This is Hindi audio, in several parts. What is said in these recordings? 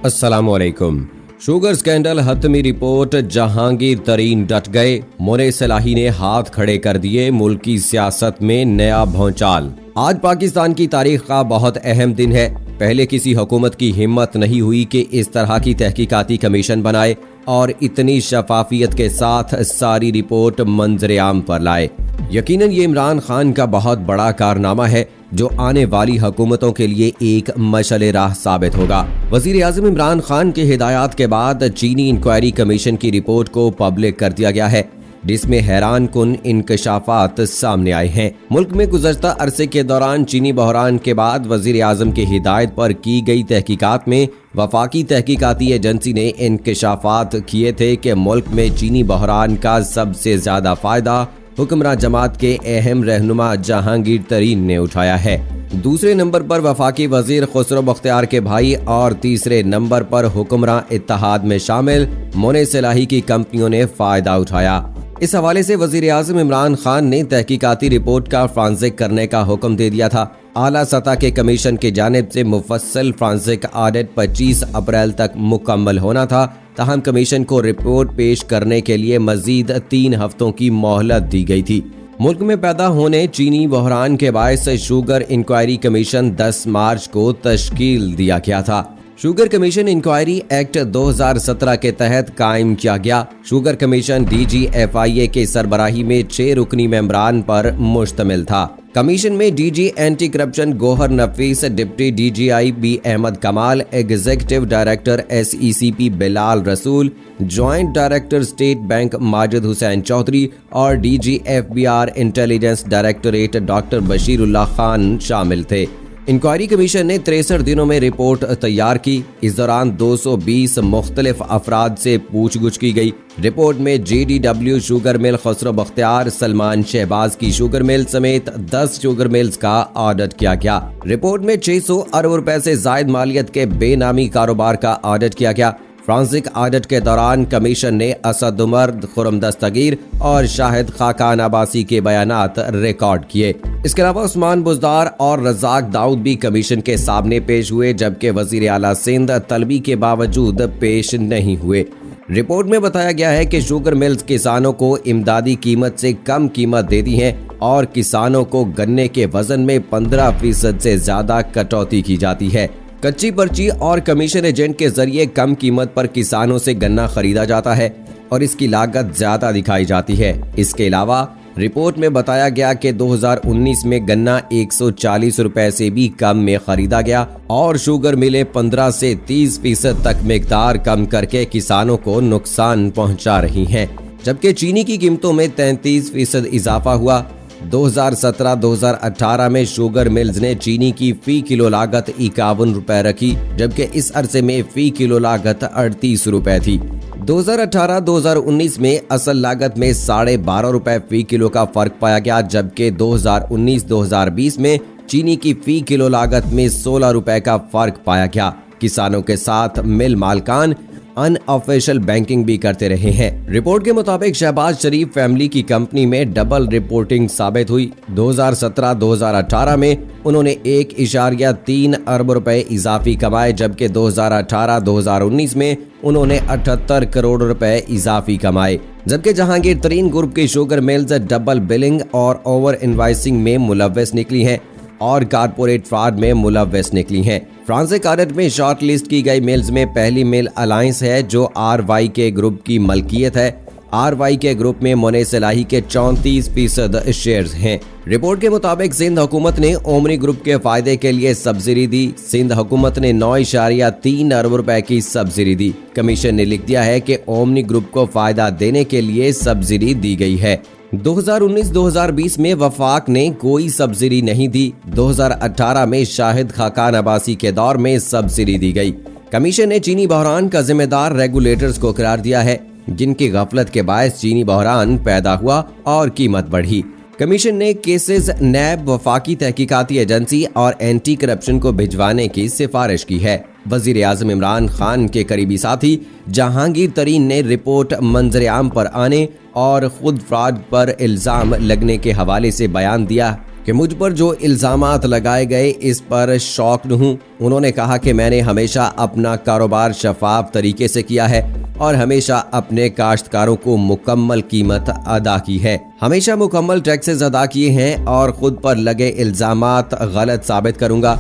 अस्सलामुअलैकुम। शुगर स्कैंडल हतमी रिपोर्ट, जहांगीर तरीन डट गए, मोने सलाही ने हाथ खड़े कर दिए, मुल्क की सियासत में नया भौचाल। आज पाकिस्तान की तारीख का बहुत अहम दिन है। पहले किसी हुकूमत की हिम्मत नहीं हुई कि इस तरह की तहकीकाती कमीशन बनाए और इतनी शफाफियत के साथ सारी रिपोर्ट मंजरे आम पर लाए। यकीनन ये इमरान खान का बहुत बड़ा कारनामा है जो आने वाली हुकूमतों के लिए एक मशअल राह साबित होगा। वजीर आज़म इमरान खान के हिदायत के बाद चीनी इंक्वायरी कमीशन की रिपोर्ट को पब्लिक कर दिया गया है, जिसमें हैरान कुन इंकशाफात सामने आए हैं। मुल्क में गुज़श्ता अरसे के दौरान चीनी बहरान के बाद वजीर आज़म की हिदायत पर की गई तहकीकात में वफाकी तहकीकाती एजेंसी ने इंकशाफात किए थे कि मुल्क में चीनी बहरान का सबसे ज्यादा फायदा हुक्मरान जमात के अहम रहनुमा जहांगीर तरीन ने उठाया है। दूसरे नंबर पर वफाकी वजीर खुसरो बख्तियार के भाई और तीसरे नंबर पर हुक्मरान इत्तेहाद में शामिल मोने सलाही की कंपनियों ने फायदा उठाया। इस हवाले से वजीर आज़म इमरान खान ने तहकीकाती रिपोर्ट का फ्रांसिक करने का हुक्म दे दिया था। आला सतह के कमीशन की जानिब से मुफस्सल फ्रांसिक ऑडिट 25 अप्रैल तक मुकम्मल होना था। ताहम कमीशन को रिपोर्ट पेश करने के लिए मजीद 3 हफ्तों की मोहलत दी गई थी। मुल्क में पैदा होने चीनी बहरान के बायस शुगर इंक्वायरी कमीशन 10 मार्च को तश्कील दिया गया था। शुगर कमीशन इंक्वायरी एक्ट 2017 के तहत कायम किया गया। शुगर कमीशन DGFIA के सरबराही में 6 रुकनी मेंबरान पर मुश्तमिल था। कमीशन में DG anti corruption Gohar Nafees, deputy DGI B Ahmed Kamal, executive director SECP Bilal Rasool, joint director state bank Majid Hussain Chaudhry और DG FBR intelligence directorate doctor Bashirullah Khan शामिल थे। इंक्वायरी कमीशन ने 63 दिनों में रिपोर्ट तैयार की। इस दौरान 220 मुख्तलिफ अफराद से पूछगुछ की गई। रिपोर्ट में JDW sugar mill Khusro Bakhtiar, Salman Shahbaz की शुगर मिल समेत 10 शुगर मिल्स का ऑडिट किया गया। रिपोर्ट में 600 अरब रुपए से जायद मालियत के बेनामी कारोबार का ऑडिट किया गया। फ्रांसिक ऑडिट के दौरान कमीशन ने असद उमर, खुरम दस्तगीर और शाहिद खाकान अब्बासी के बयानात रिकॉर्ड किए। इसके अलावा उस्मान बुजदार और रजाक दाऊद भी कमीशन के सामने पेश हुए, जबकि वजीर आला सिंध तलबी के बावजूद पेश नहीं हुए। रिपोर्ट में बताया गया है कि शुगर मिल्स किसानों को इमदादी कीमत से कम कीमत देती हैं और किसानों को गन्ने के वजन में 15% से ज्यादा कटौती की जाती है। कच्ची पर्ची और कमीशन एजेंट के जरिए कम कीमत पर किसानों से गन्ना खरीदा जाता है और इसकी लागत ज्यादा दिखाई जाती है। इसके अलावा रिपोर्ट में बताया गया कि 2019 में गन्ना 140 रुपए से भी कम में खरीदा गया और शुगर मिलें 15 से 30% तक मिकदार कम करके किसानों को नुकसान पहुंचा रही हैं, जबकि चीनी की कीमतों में 33% इजाफा हुआ। 2017-2018 में शुगर मिल्स ने चीनी की फी किलो लागत 51 रुपए रखी, जबकि इस अरसे में फी किलो लागत 38 रुपए थी। 2018-2019 में असल लागत में 12.5 रुपए फी किलो का फर्क पाया गया, जबकि 2019-2020 में चीनी की फी किलो लागत में 16 रुपए का फर्क पाया गया। किसानों के साथ मिल मालकान अनऑफिशियल बैंकिंग भी करते रहे हैं। रिपोर्ट के मुताबिक शहबाज शरीफ फैमिली की कंपनी में डबल रिपोर्टिंग साबित हुई। 2017-2018 में उन्होंने 1.3 अरब रुपए इजाफी कमाए, जबकि 2018-2019 में उन्होंने 78 करोड़ रुपए इजाफी कमाए। जबकि जहांगीर तरीन ग्रुप की शुगर मिल्स डबल बिलिंग और ओवर इनवाइसिंग में मुलव्वस निकली हैं और कारपोरेट फ्रॉड में मुलव्वस निकली हैं। फ्रांसिक ऑडिट में शॉर्ट लिस्ट की गई मिल्स में पहली मिल अलायंस है जो RYK ग्रुप की मलकियत है। RYK ग्रुप में मोने सलाही के 34% शेयर्स हैं। रिपोर्ट के मुताबिक सिंध हुकूमत ने ओमनी ग्रुप के फायदे के लिए सब्सिडी दी। सिंध हुकूमत ने 9.3 अरब रुपए की सब्सिडी दी। कमीशन ने लिख दिया है कि ओमनी ग्रुप को फायदा देने के लिए सब्सिडी दी गई है। 2019-2020 में वफाक ने कोई सब्सिडी नहीं दी। 2018 में शाहिद खाकान अब्बासी के दौर में सब्सिडी दी गई। कमीशन ने चीनी बहरान का जिम्मेदार रेगुलेटर्स को करार दिया है, जिनकी गफलत के बायस चीनी बहरान पैदा हुआ और कीमत बढ़ी। कमीशन ने केसेस नैब, वफाकी तहकीकाती एजेंसी और एंटी करप्शन को भिजवाने की सिफारिश की है। वजीर आज़म इमरान खान के करीबी साथी जहांगीर तरीन ने रिपोर्ट मंजर-ए-आम पर आने और खुद फ्रॉड पर इल्जाम लगने के हवाले से बयान दिया कि मुझ पर जो इल्जामात लगाए गए इस पर शॉक्ड हूँ। उन्होंने कहा कि मैंने हमेशा अपना कारोबार शफाफ तरीके से किया है और हमेशा अपने काश्तकारों को मुकम्मल कीमत अदा की है, हमेशा मुकम्मल टैक्सेस अदा किए हैं और खुद पर लगे इल्जामात गलत साबित करूंगा।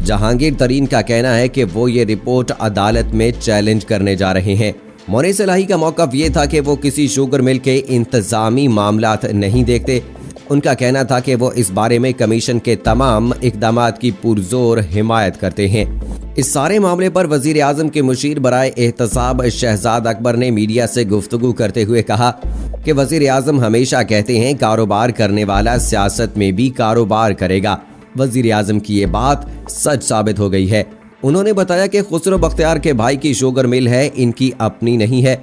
जहांगीर तरीन का कहना है कि वो ये रिपोर्ट अदालत में चैलेंज करने जा रहे हैं। मोनेस इलाही का मौक़िफ़ ये था कि वो किसी शुगर मिल के इंतज़ामी मामलात नहीं देखते। उनका कहना था कि वो इस बारे में कमीशन के तमाम इक़दामात की पुरजोर हिमायत करते हैं। इस सारे मामले पर वज़ीर आज़म के मुशीर बराए एहतसाब शहजाद अकबर ने मीडिया से गुफ्तगू करते हुए कहा कि वज़ीर आज़म हमेशा कहते हैं कारोबार करने वाला सियासत में भी कारोबार करेगा। वज़ीर आज़म की ये बात सच साबित हो गई है। उन्होंने बताया कि खुसरो बख्तियार के भाई की शुगर मिल है, इनकी अपनी नहीं है।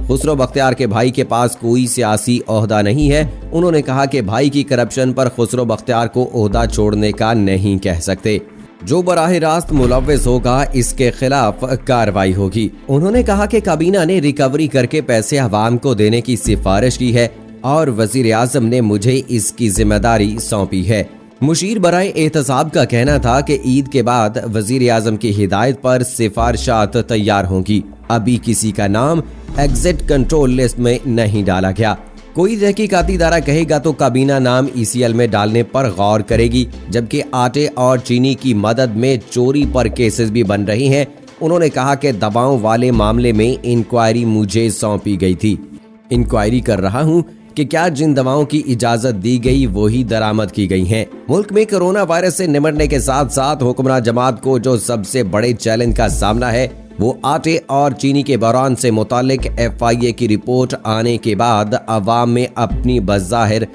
खुसरो बख्तियार के भाई के पास कोई सियासी ओहदा नहीं है। उन्होंने कहा कि भाई की करप्शन पर खुसरो बख्तियार को ओहदा छोड़ने का नहीं कह सकते। जो बराह रास्त मुलव्विस होगा इसके खिलाफ कार्रवाई होगी। उन्होंने कहा कि काबीना ने रिकवरी करके पैसे अवाम को देने की सिफारिश की है और वज़ीर आज़म ने मुझे इसकी जिम्मेदारी सौंपी है। मुशीर बराए एहतसाब का कहना था कि ईद के बाद वज़ीर आज़म की हिदायत पर सिफारिशात तैयार होंगी। अभी किसी का नाम एग्जिट कंट्रोल लिस्ट में नहीं डाला गया। कोई तहकीकाती इदारा कहेगा तो काबीना नाम ECL में डालने पर गौर करेगी। जबकि आटे और चीनी की मदद में चोरी पर केसेस भी बन रही हैं। उन्होंने कहा कि दवाओं वाले मामले में इंक्वायरी मुझे सौंपी गई थी। इंक्वायरी कर रहा हूँ कि क्या जिन दवाओं की इजाजत दी गई वही दरामद की गई हैं। मुल्क में कोरोना वायरस से निपटने के साथ साथ हुक्मरान जमात को जो सबसे बड़े चैलेंज का सामना है वो आटे और चीनी के बहरान से मुतालिक FIA की रिपोर्ट आने के बाद अवाम में अपनी बज़ाहिर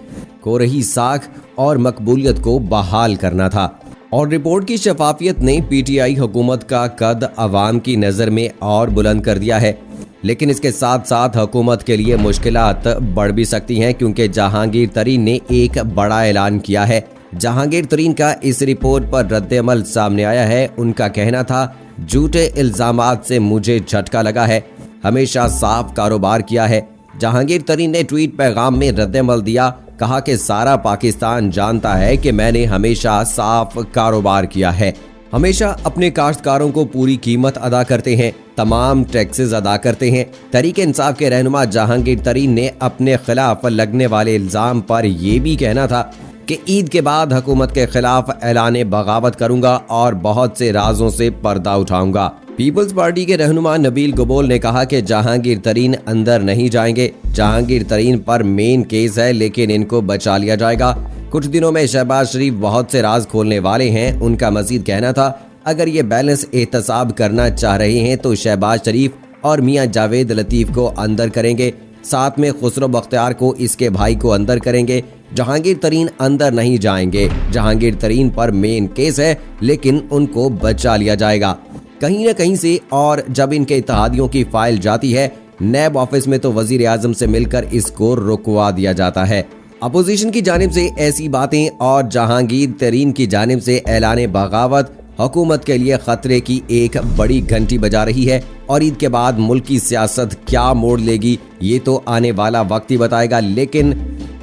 हो रही साख और मकबूलियत को बहाल करना था। और रिपोर्ट की शफाफियत ने PTI हुकूमत का कद अवाम की नज़र में और बुलंद कर दिया है। लेकिन इसके साथ साथ हुकूमत के लिए मुश्किलात बढ़ भी सकती हैं, क्योंकि जहांगीर तरीन ने एक बड़ा ऐलान किया है। जहांगीर तरीन का इस रिपोर्ट पर रद्द-ए-अमल सामने आया है। उनका कहना था, झूठे इल्जामात से मुझे झटका लगा है, हमेशा साफ कारोबार किया है। जहांगीर तरीन ने ट्वीट पैगाम में रद्द-ए-अमल दिया, कहा कि सारा पाकिस्तान जानता है कि मैंने हमेशा साफ कारोबार किया है, हमेशा अपने काश्तकारों को पूरी कीमत अदा करते हैं, तमाम टैक्सेस अदा करते हैं। तहरीक इंसाफ के रहनुमा जहांगीर तरीन ने अपने खिलाफ लगने वाले इल्जाम पर यह भी कहना था कि ईद के बाद हुकूमत के खिलाफ ऐलान बगावत करूंगा और बहुत से राजों से पर्दा उठाऊंगा। पीपल्स पार्टी के रहनुमा नबील गबोल ने कहा कि जहांगीर तरीन अंदर नहीं जाएंगे। जहांगीर तरीन पर मेन केस है, लेकिन इनको बचा लिया जाएगा। कुछ दिनों में शहबाज शरीफ बहुत से राज खोलने वाले हैं। उनका मजीद कहना था, अगर ये बैलेंस एहतसाब करना चाह रहे हैं तो शहबाज शरीफ और मियां जावेद लतीफ़ को अंदर करेंगे, साथ में खुसरो बख्तियार को इसके भाई को अंदर करेंगे। जहांगीर तरीन अंदर नहीं जाएंगे। जहांगीर तरीन पर मेन केस है, लेकिन उनको बचा लिया जाएगा कहीं न कहीं से। और जब इनके इत्तेहादियों की फाइल जाती है नैब ऑफिस में तो वजीर आजम से मिलकर इसको रुकवा दिया जाता है। अपोजिशन की जानिब से ऐसी बातें और जहांगीर तरीन की जानिब से ऐलान बगावत हुकूमत के लिए खतरे की एक बड़ी घंटी बजा रही है। और ईद के बाद मुल्क की सियासत क्या मोड़ लेगी ये तो आने वाला वक्त ही बताएगा। लेकिन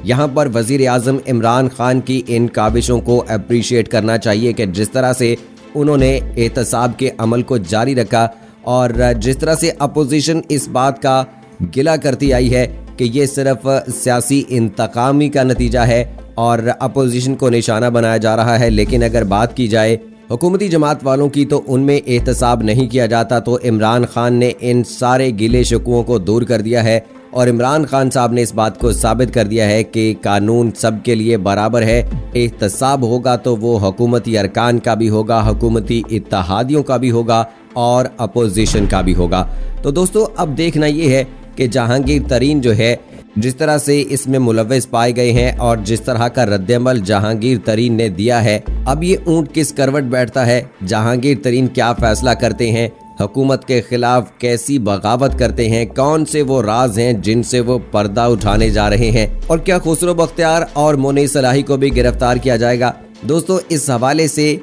यहाँ पर वजीर आजम इमरान खान की इन काविशों को अप्रिशिएट करना चाहिए कि जिस तरह से उन्होंने एहतसाब के अमल को जारी रखा और जिस तरह से अपोजिशन इस बात का गिला करती आई है कि ये सिर्फ सियासी इंतकामी का नतीजा है और अपोजिशन को निशाना बनाया जा रहा है। लेकिन अगर बात की जाए हुकूमती जमात वालों की तो उनमें एहतसाब नहीं किया जाता। तो इमरान खान ने इन सारे गिले शिकवों को दूर कर दिया है और इमरान खान साहब ने इस बात को साबित कर दिया है कि कानून सबके लिए बराबर है। एहतसाब होगा तो वो हुकूमती अरकान का भी होगा, हुकूमती इत्तेहादियों का भी होगा और अपोजिशन का भी होगा। तो दोस्तों अब देखना ये है कि जहांगीर तरीन जो है जिस तरह से इसमें मुलव्विस पाए गए हैं और जिस तरह का रद्द-ए-अमल जहांगीर तरीन ने दिया है, अब ये ऊंट किस करवट बैठता है, जहांगीर तरीन क्या फैसला करते हैं, हुकूमत के खिलाफ कैसी बगावत करते हैं, कौन से वो राज हैं जिनसे वो पर्दा उठाने जा रहे हैं और क्या खुसरो बख्तियार और मोनेस इलाही को भी गिरफ्तार किया जाएगा। दोस्तों इस हवाले से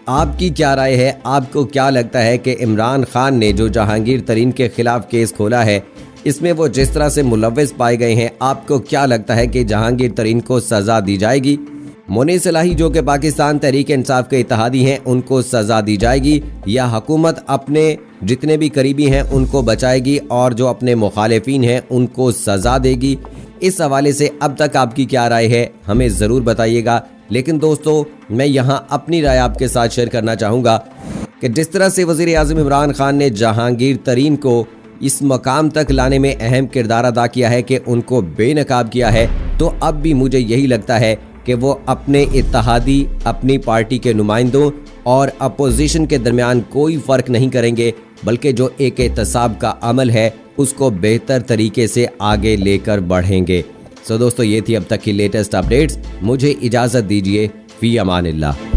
आपकी क्या राय है? आपको क्या लगता है कि इमरान खान ने जो जहांगीर तरीन के खिलाफ केस खोला है इसमें वो जिस तरह से मुलव्विस पाए गए हैं, आपको क्या लगता है कि जहांगीर तरीन को सजा दी जाएगी? मोनीस इलाही जो कि पाकिस्तान तहरीक इंसाफ के इत्तेहादी हैं, उनको सजा दी जाएगी या हुकूमत अपने जितने भी करीबी हैं उनको बचाएगी और जो अपने मुखालिफिन हैं उनको सजा देगी? इस हवाले से अब तक आपकी क्या राय है, हमें ज़रूर बताइएगा। लेकिन दोस्तों, मैं यहाँ अपनी राय आपके साथ शेयर करना चाहूँगा कि जिस तरह से वज़ीर आज़म इमरान खान ने जहांगीर तरीन को इस मकाम तक लाने में अहम किरदार अदा किया है कि उनको बेनकाब किया है, तो अब भी मुझे यही लगता है कि वो अपने इत्तेहादी, अपनी पार्टी के नुमाइंदों और अपोजिशन के दरमियान कोई फ़र्क नहीं करेंगे, बल्कि जो एक एहतसाब का अमल है उसको बेहतर तरीके से आगे लेकर बढ़ेंगे। सो दोस्तों, ये थी अब तक की लेटेस्ट अपडेट्स। मुझे इजाज़त दीजिए। फ़ी अमानिल्लाह।